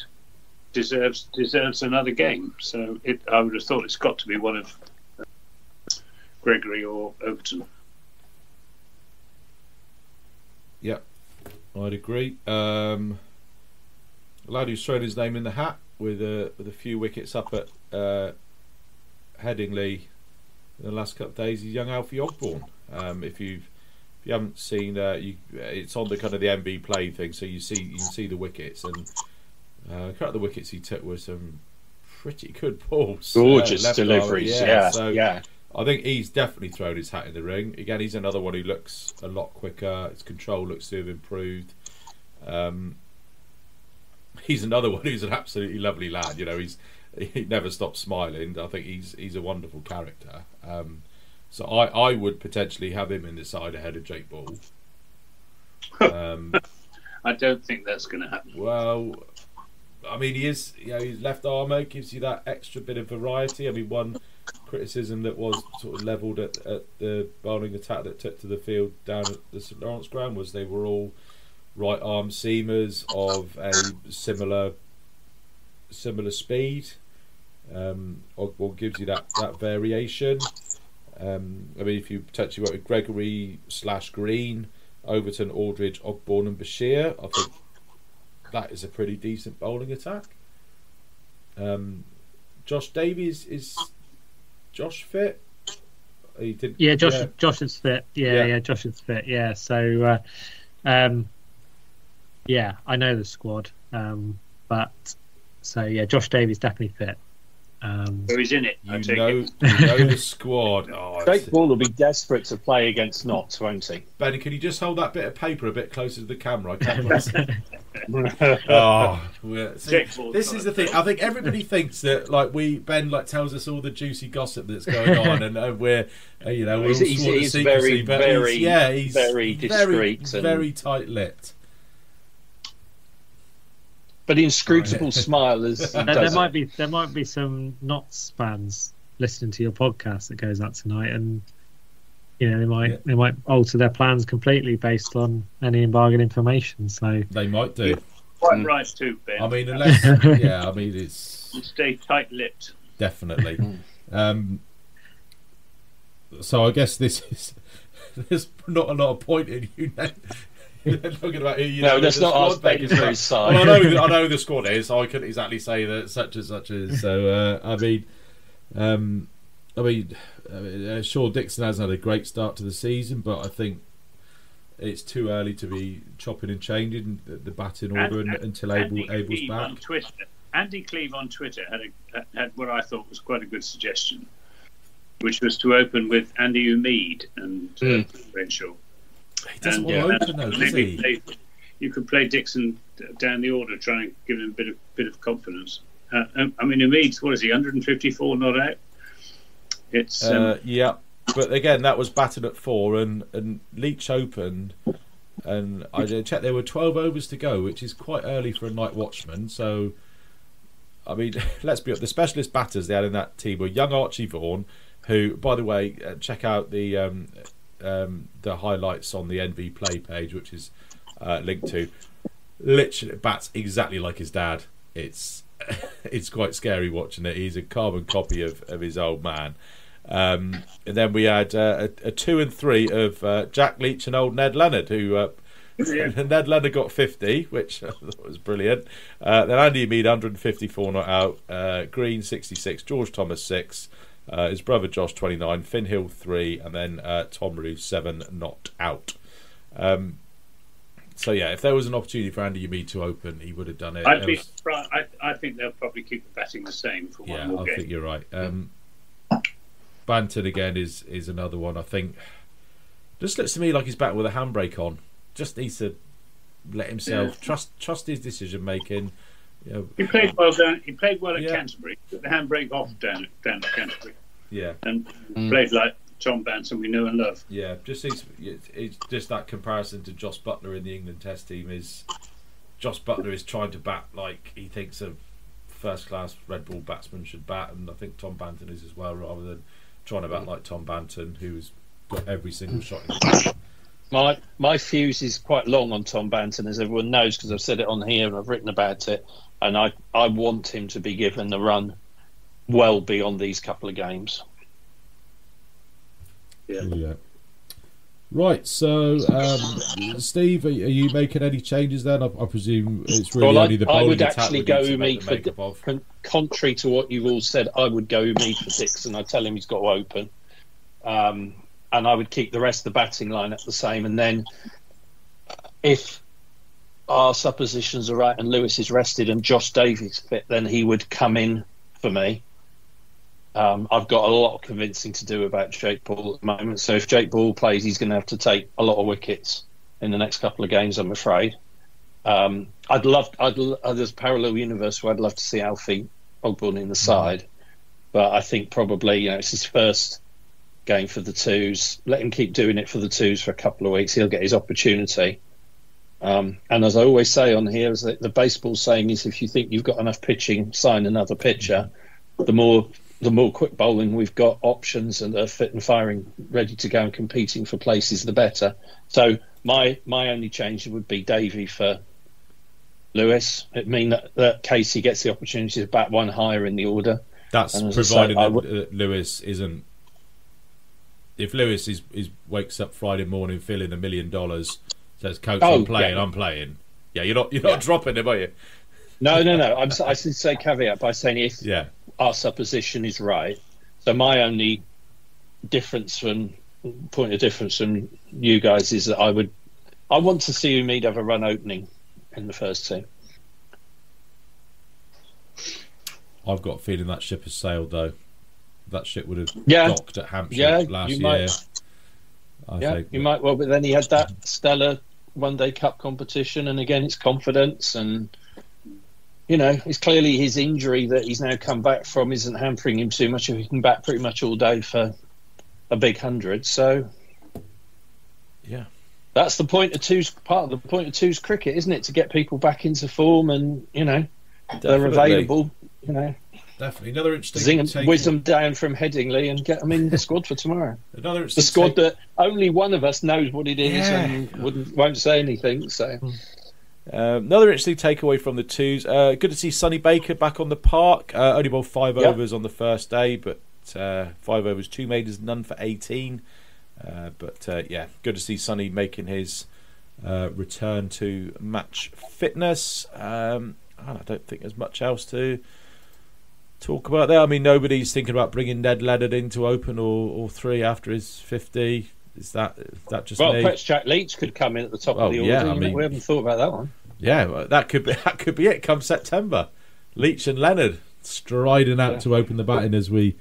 deserves another game. So I would have thought it's got to be one of Gregory or Overton. Yep, I'd agree. A lad who's thrown his name in the hat with a few wickets up at Headingley in the last couple of days is young Alfie Ogborn. If you haven't seen, it's on the kind of the MB play thing, so you can see the wickets, and a couple of the wickets he took were some pretty good balls, gorgeous deliveries. Yeah. I think he's definitely thrown his hat in the ring. Again, he's another one who looks a lot quicker. His control looks to have improved. He's another one who's an absolutely lovely lad. He never stops smiling. I think he's a wonderful character. So I would potentially have him in the side ahead of Jake Ball. I don't think that's going to happen. Well, I mean, his left armour gives you that extra bit of variety. I mean, one criticism that was sort of levelled at the bowling attack that took to the field down at the St Lawrence ground was they were all right arm seamers of a similar speed. Ogborn gives you that variation. I mean, if you potentially work with Gregory / Green, Overton, Aldridge, Ogborn and Bashir, I think that is a pretty decent bowling attack. Josh Davies, is Josh fit? He did. Yeah, Josh is fit. Yeah, Josh is fit. Yeah, so yeah, I know the squad, but Josh Davies definitely fit. So he's in it. You know the squad. Jake Ball will be desperate to play against Notts, won't he? Benny, can you just hold that bit of paper a bit closer to the camera? I can't this is the thing. I think everybody thinks that Ben tells us all the juicy gossip that's going on, and we're we're all sworn to secrecy. He's very discreet, very tight-lipped. But the inscrutable smile is. There might be some Notts fans listening to your podcast that goes out tonight, and they might alter their plans completely based on any embargoed information. So they might do. Quite right too, Ben. I mean, it's. You stay tight-lipped. Definitely. So I guess there's not a lot of point in you. Talking about who that's not our Baker's side. Well, I know who the squad is, so I couldn't exactly say that such and such is. So Shaw Dixon hasn't had a great start to the season, but I think it's too early to be chopping and changing the batting order until Abel's back. Andy Cleve on Twitter had what I thought was quite a good suggestion, which was to open with Andy Umeed and Renshaw. He doesn't want to open though, does he? You could play Dixon down the order, try and give him a bit of confidence. I mean, Umeed's, what is he, 154 not out? It's yeah, but again, that was batted at 4, and Leach opened, and I checked there were 12 overs to go, which is quite early for a night watchman. So, I mean, let's be honest, the specialist batters they had in that team were young Archie Vaughan, who, by the way, check out the highlights on the NV Play page, which is linked to. Literally bats exactly like his dad. It's quite scary watching it. He's a carbon copy of his old man. And then we had a 2 and 3 of Jack Leach and old Ned Leonard, who Ned Leonard got 50, which I thought was brilliant. Then Andy Mead 154 not out, Green 66, George Thomas 6, his brother Josh 29, Finn Hill 3, and then Tom Roos 7 not out. So yeah, if there was an opportunity for Andy Umeed to open, he would have done it. I think they'll probably keep the batting the same for one more game. I think you're right. Banton again is another one. I think just looks to me like he's back with a handbrake on. Just needs to let himself trust his decision making. He played well down. He played well at Canterbury. Took the handbrake off down at Canterbury. Yeah, and played like Tom Banton we know and love. Yeah, it's just that comparison to Joss Butler in the England Test team is Joss Butler is trying to bat like he thinks a first-class Red Bull batsman should bat, and I think Tom Banton is as well, rather than trying to bat like Tom Banton, who's got every single shot in the bat. My fuse is quite long on Tom Banton, as everyone knows, because I've said it on here and I've written about it, and I want him to be given the run well beyond these couple of games. Yeah. Right, so Steve, are you making any changes then? I presume it's really only the bowling I would attack actually we need go to make me the makeup of. contrary to what you've all said, I would go me for Dixon. I'd tell him he's got to open. And I would keep the rest of the batting line at the same. And then if our suppositions are right and Lewis is rested and Josh Davies fit, then he would come in for me. I've got a lot of convincing to do about Jake Ball at the moment. So if Jake Ball plays, he's going to have to take a lot of wickets in the next couple of games, I'm afraid. There's a parallel universe where I'd love to see Alfie Ogborn in the side. But I think probably, it's his first game for the twos. Let him keep doing it for the twos for a couple of weeks. He'll get his opportunity. And as I always say on here, is that the baseball saying is, if you think you've got enough pitching, sign another pitcher. The more quick bowling we've got options and are fit and firing, ready to go and competing for places, the better. So my only change would be Davey for Lewis. It mean that Kasey gets the opportunity to bat one higher in the order. That's provided that Lewis isn't. If Lewis wakes up Friday morning feeling $1 million, says, "Coach, I'm playing, I'm playing." Yeah, you're not dropping him, are you? No. I should say caveat by saying if our supposition is right. So my only point of difference from you guys is that I want to see Umeed have a run opening in the first team. I've got a feeling that ship has sailed, though. That ship would have docked at Hampshire last year. I think. You might well, but then he had that stellar one-day cup competition, and again, it's confidence, and it's clearly his injury that he's now come back from isn't hampering him too much. If he can bat pretty much all day for a big 100, so that's the point of twos. Part of the point of twos cricket, isn't it, to get people back into form, and they're available. Definitely another interesting. Zing whiz them down from Headingley and get them in the squad for tomorrow. The squad that only one of us knows what it is and won't say anything. So. Another interesting takeaway from the twos. Good to see Sonny Baker back on the park. Only bowled 5 overs on the first day, but 5 overs, 2 maidens, none for 18. Good to see Sonny making his return to match fitness. I don't think there's much else to talk about there. I mean, nobody's thinking about bringing Ned Leonard in to open or 3 after his 50. Is that just me? Perhaps Jack Leach could come in at the top of the order. Yeah, I mean, we haven't thought about that one. Yeah, well, that could be it come September. Leach and Leonard striding out to open the batting as we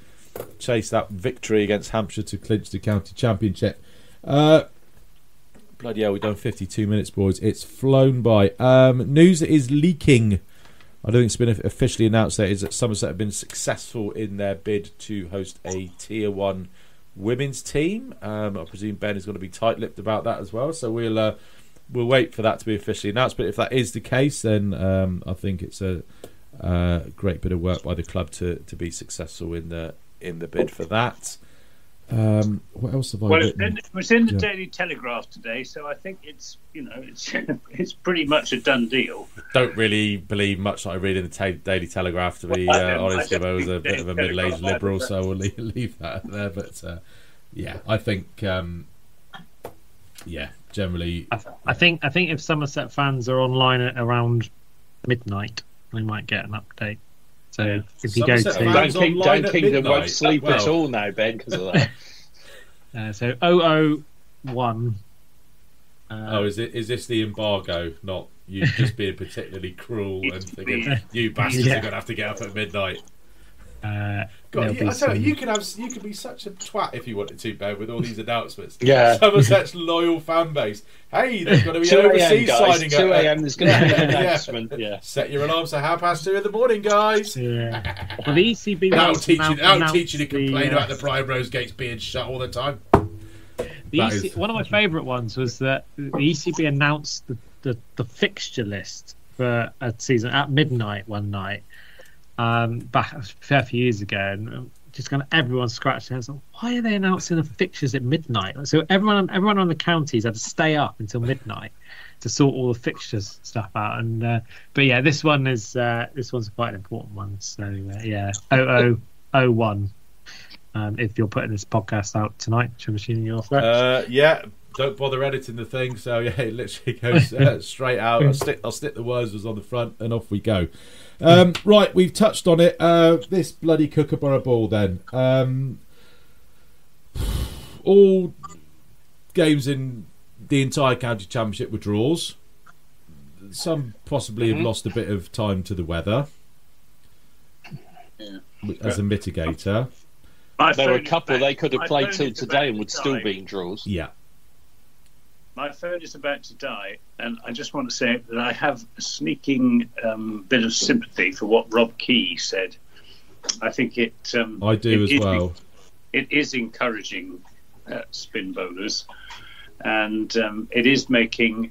chase that victory against Hampshire to clinch the county championship. Bloody hell, we've done 52 minutes, boys. It's flown by. News that is leaking. I don't think it's been officially announced that is that Somerset have been successful in their bid to host a Tier 1 women's team. I presume Ben is going to be tight-lipped about that as well, so we'll wait for that to be officially announced. But if that is the case, then I think it's a great bit of work by the club to be successful in the bid for that. What else have I written? It was in the Daily Telegraph today, so I think it's it's pretty much a done deal. Don't really believe much that I read in the Daily Telegraph, to be honest. I was a bit of a middle-aged liberal, so we'll leave that there. But I think generally, I think if Somerset fans are online at around midnight, we might get an update. So if you go to Down Kingdom won't sleep at all now, Ben, because of that. So 001. Is this the embargo? Not you just being particularly cruel and thinking you bastards are going to have to get up at midnight. God, I tell you, you could be such a twat if you wanted to, Ben, with all these announcements. Yeah. Somerset's loyal fan base. Hey, there's going to be 2 overseas guys, signing. 2 a.m. There's going to be an announcement. Yeah. Set your alarms for 2:30 in the morning, guys. Yeah. Well, the ECB that'll teach you to complain about the Primrose Gates being shut all the time. One of my favourite ones was that the ECB announced the fixture list for a season at midnight one night. Back a fair few years ago, and just kind of everyone scratched their heads. Like, why are they announcing the fixtures at midnight? So everyone on the counties had to stay up until midnight to sort all the fixtures stuff out. And but yeah, this one's quite an important one. So yeah, 0001. If you're putting this podcast out tonight, which I'm assuming you're off. Yeah. Don't bother editing the thing, so yeah, it literally goes straight out. I'll stick the words on the front, and off we go. Right, we've touched on it. This bloody Kookaburra Ball, then. All games in the entire county championship were draws. Some possibly have lost a bit of time to the weather as a mitigator. There were a couple they could have played till today and would still be in draws. Yeah. My phone is about to die, and I just want to say that I have a sneaking bit of sympathy for what Rob Key said. I think it. I do as well. It is encouraging spin bowlers, and it is making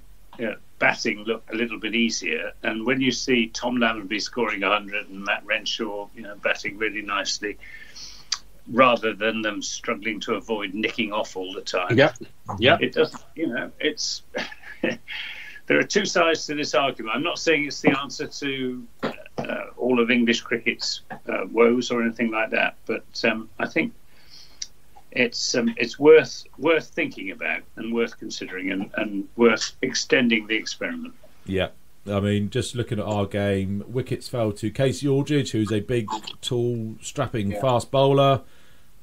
batting look a little bit easier. And when you see Tom Lammonby scoring 100 and Matt Renshaw, batting really nicely, rather than them struggling to avoid nicking off all the time. Yeah. It doesn't, it's... There are two sides to this argument. I'm not saying it's the answer to all of English cricket's woes or anything like that, but I think it's worth thinking about and worth considering and worth extending the experiment. Yeah. I mean, just looking at our game, wickets fell to Kasey Aldridge, who's a big, tall, strapping fast bowler,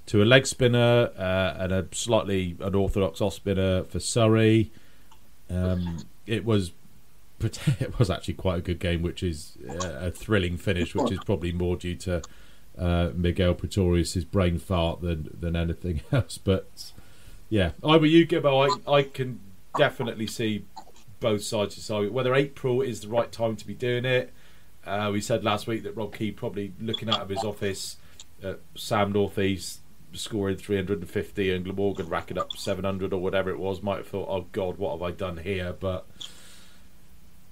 to a leg spinner and a slightly unorthodox off spinner for Surrey. It was actually quite a good game, which is a thrilling finish, which is probably more due to Miguel Pretorius' brain fart than anything else. But yeah, you, Gibbo, I can definitely see both sides of the argument. Whether April is the right time to be doing it. We said last week that Rob Key probably looking out of his office at Sam North East scoring 350 and Glamorgan racking up 700 or whatever it was, might have thought, oh God, what have I done here? But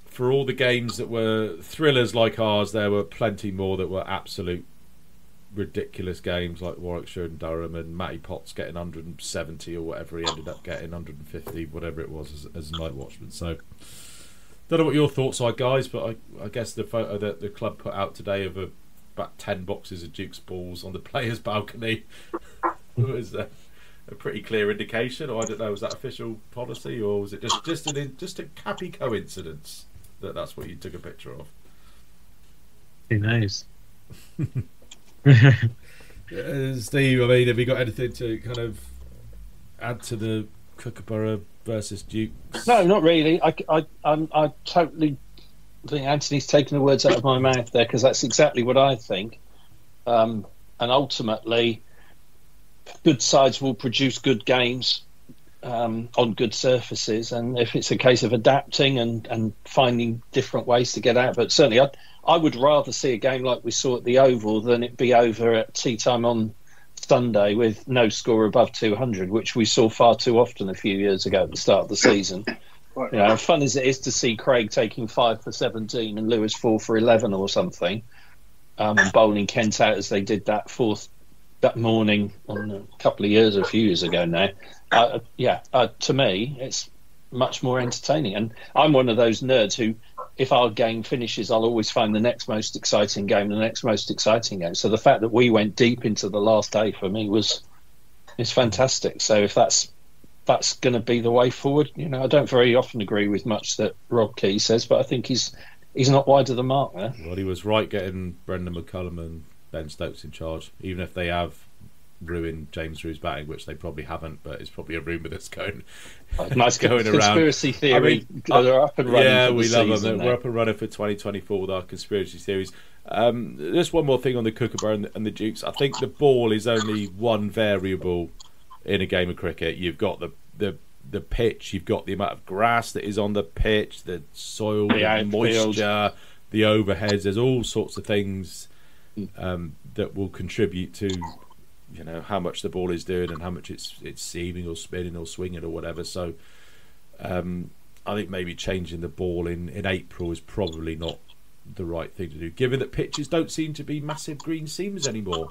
for all the games that were thrillers like ours, there were plenty more that were absolute ridiculous games, like Warwickshire and Durham, and Matty Potts getting 170 or whatever he ended up getting, 150, whatever it was, as a night watchman. So don't know what your thoughts are, guys, but I guess the photo that the club put out today of about 10 boxes of Duke's balls on the players' balcony was a pretty clear indication. Or I don't know, was that official policy, or was it just a happy coincidence that that's what you took a picture of? Who knows? Steve, I mean, have you got anything to kind of add to the Kookaburra versus Dukes? No, not really. I totally think Anthony's taken the words out of my mouth there, because that's exactly what I think. And ultimately, good sides will produce good games on good surfaces, and if it's a case of adapting and finding different ways to get out. But certainly I would rather see a game like we saw at the Oval than it be over at tea time on Sunday with no score above 200, which we saw far too often a few years ago at the start of the season. Fun as it is to see Craig taking 5 for 17 and Lewis 4 for 11 or something, and bowling Kent out as they did that morning on a few years ago now. To me, it's much more entertaining. And I'm one of those nerds who, if our game finishes, I'll always find the next most exciting game. So the fact that we went deep into the last day for me is fantastic. So if that's going to be the way forward, I don't very often agree with much that Rob Key says, but I think he's not wide of the mark there. Well, he was right getting Brendan McCullum and Ben Stokes in charge, even if they have ruin James Drew's batting, which they probably haven't, but it's probably a rumour that's going nice going around. Conspiracy theory. They're up and running. Yeah, for the we love season, them. We're up and running for 2024 with our conspiracy theories. Just one more thing on the Kookaburra and the Dukes. I think the ball is only one variable in a game of cricket. You've got the pitch, you've got the amount of grass that is on the pitch, the soil, the moisture, the overheads. There's all sorts of things that will contribute to, you know, how much the ball is doing and how much it's seaming or spinning or swinging or whatever. So I think maybe changing the ball in April is probably not the right thing to do, given that pitches don't seem to be massive green seams anymore.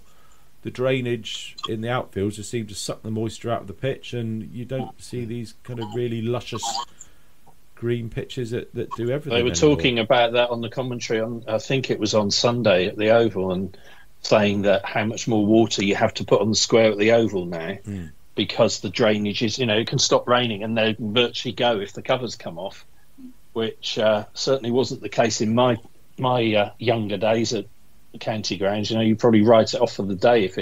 The drainage in the outfield just seems to suck the moisture out of the pitch, and you don't see these kind of really luscious green pitches that do everything. They were talking about that on the commentary on, I think it was on Sunday at the Oval, and saying that how much more water you have to put on the square at the Oval now, because the drainage is, you know, it can stop raining and they can virtually go if the covers come off, which certainly wasn't the case in my younger days at the county grounds. You know, you probably write it off for the day if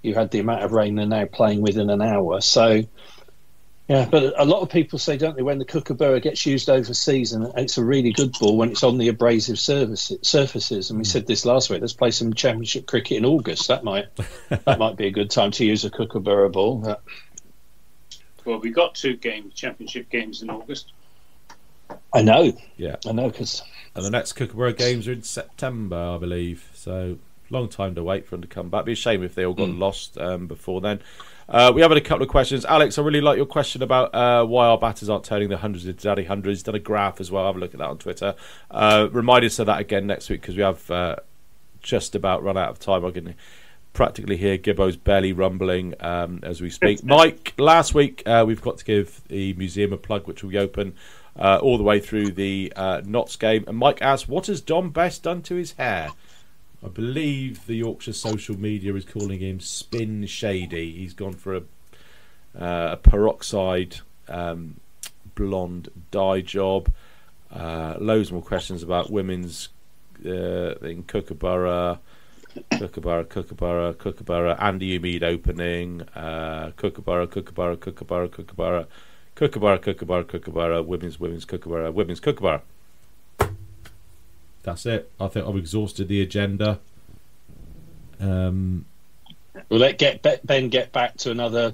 you had the amount of rain they're now playing within an hour. So yeah, but a lot of people say, don't they, when the Kookaburra gets used overseas, and it's a really good ball when it's on the abrasive surfaces. And we said this last week. Let's play some Championship cricket in August. That might be a good time to use a Kookaburra ball. But... Well, we got 2 Championship games in August. I know. Yeah, I know, because. And the next Kookaburra games are in September, I believe. So long time to wait for them to come back. It'd be a shame if they all got lost before then. We have had a couple of questions. Alex, I really like your question about why our batters aren't turning the hundreds into daddy hundreds. He's done a graph as well. Have a look at that on Twitter. Remind us of that again next week, because we have just about run out of time. I can practically hear Gibbo's belly rumbling as we speak. Mike, last week we've got to give the museum a plug, which will be open all the way through the Notts game. And Mike asks, what has Dom Best done to his hair? I believe the Yorkshire social media is calling him Spin Shady. He's gone for a peroxide blonde dye job. Loads more questions about women's thing. Kookaburra, Andy Umeed opening. Kookaburra, women's Kookaburra. That's it. I think I've exhausted the agenda. We'll let Ben get back to another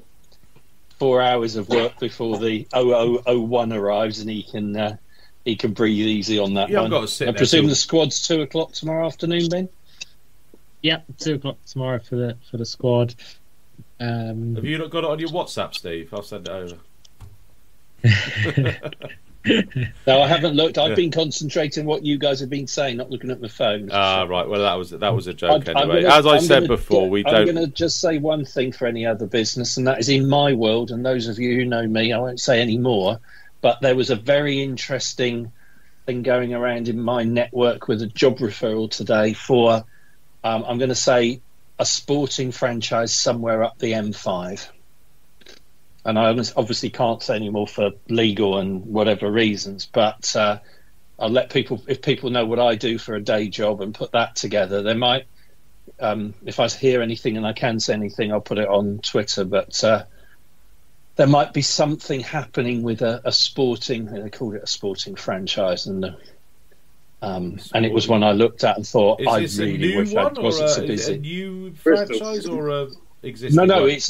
4 hours of work before the 0001 arrives, and he can breathe easy on that one. I've got to sit I there presume the squad's 2 o'clock tomorrow afternoon, Ben? Yeah, 2 o'clock tomorrow for the squad. Have you not got it on your WhatsApp, Steve? I'll send it over. No, I haven't looked. I've been concentrating what you guys have been saying, not looking at my phone. Right. Well, that was a joke anyway. As I said before, I'm going to just say one thing for any other business, and that is in my world. And those of you who know me, I won't say any more. But there was a very interesting thing going around in my network with a job referral today for, I'm going to say, a sporting franchise somewhere up the M5. And I obviously can't say any more for legal and whatever reasons, but I'll let people, if people know what I do for a day job and put that together, they might, if I hear anything and I can say anything, I'll put it on Twitter, but there might be something happening with a sporting, they called it a sporting franchise, and it was one I looked at and thought, I really wish I wasn't so busy. A new franchise or a... existing No, it's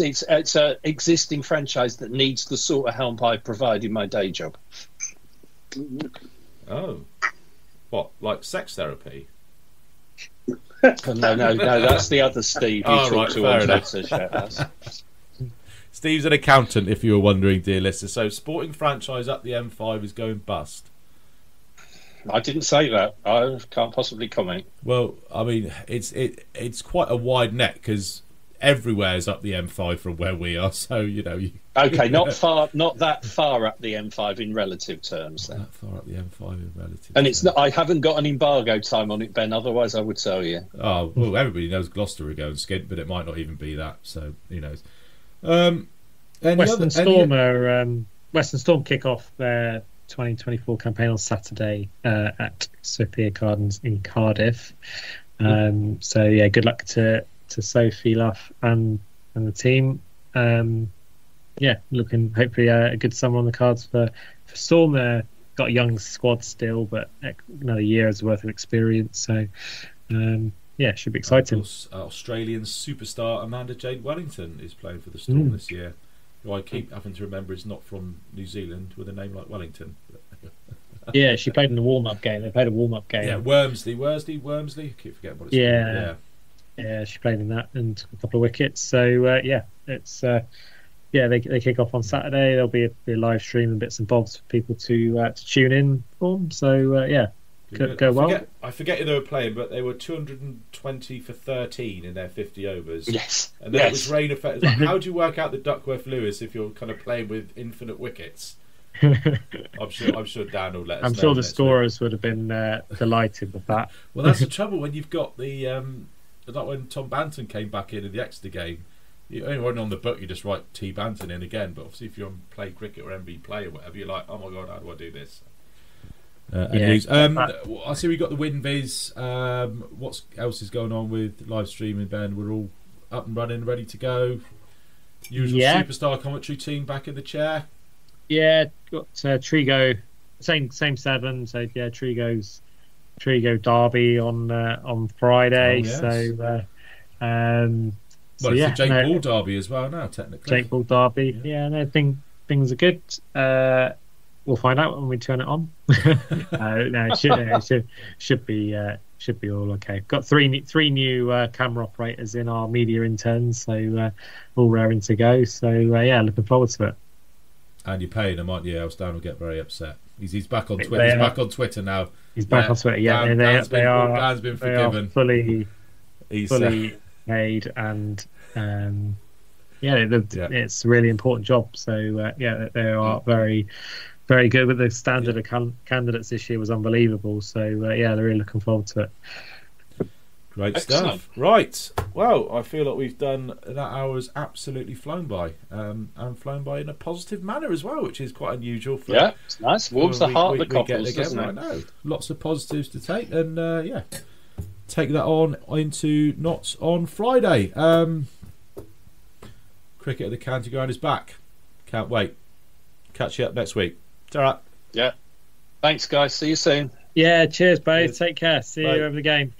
an existing franchise that needs the sort of help I provide in my day job. Oh, what, like sex therapy? No, that's the other Steve you talk to on Twitter. Steve's an accountant, if you were wondering, dear listener. So, sporting franchise up the M5 is going bust. I didn't say that. I can't possibly comment. Well, I mean, it's quite a wide net, because everywhere is up the M5 from where we are, so you know. Okay, not that far up the M5 in relative terms. Then. That far up the M5 in relative. And it's not. I haven't got an embargo time on it, Ben. Otherwise, I would tell you. Oh well, everybody knows Gloucester are going skint, but it might not even be that. So who knows? Western Storm kick off their 2024 campaign on Saturday at Sophia Gardens in Cardiff. So yeah, good luck to Sophie Luff and the team. Looking hopefully a good summer on the cards for Storm. Got a young squad still, but another year's worth of experience. So should be exciting. Of course, Australian superstar Amanda Jade Wellington is playing for the Storm this year. Who I keep having to remember is not from New Zealand with a name like Wellington. Yeah, she played in the warm-up game. They played a warm-up game. Yeah, Wormsley. I keep forgetting what it's called. Yeah, she played in that and took a couple of wickets. So it's they kick off on Saturday. There'll be a live stream and bits and bobs for people to tune in for. So go well. I forget who they were playing, but they were 220 for 13 in their 50 overs. Yes, and then it was rain effect. Like, how do you work out the Duckworth-Lewis if you're kind of playing with infinite wickets? I'm sure Dan will let us know. I'm sure the scorers would have been delighted with that. Well, that's the trouble when you've got the like when Tom Banton came back in the Exeter game. You only run on the book, you just write T Banton in again. But obviously, if you're on Play Cricket or MB Play or whatever, you're like, oh my god, how do I do this? I see we got the WinViz. What else is going on with live streaming, Ben? We're all up and running, ready to go. Usual superstar commentary team back in the chair. Yeah, got Trigo, same 7. So Trigo Derby on Friday. Oh, yes. So it's the Jake Ball Derby as well now, technically. Jake Ball Derby. I think things are good. We'll find out when we turn it on. It should be all okay. Got three new camera operators in our media interns, so all raring to go. So looking forward to it. And you're paying them, aren't you? Else Dan will get very upset. He's back on Twitter. He's back on Twitter now. He's back on Twitter. Yeah, Dan's been forgiven. Fully paid, and it's a really important job. So they are very, very good. With the standard of candidates this year was unbelievable. So they're really looking forward to it. Great stuff. Right. Well, I feel like we've done that hour's absolutely flown by, and flown by in a positive manner as well, which is quite unusual. It's nice. Warms the heart of the couples, doesn't it? I know. Lots of positives to take, and take that on into Notts on Friday. Cricket at the County Ground is back. Can't wait. Catch you up next week. Ta-ra. Yeah. Thanks, guys. See you soon. Yeah. Cheers, both. Take care. See you over the game.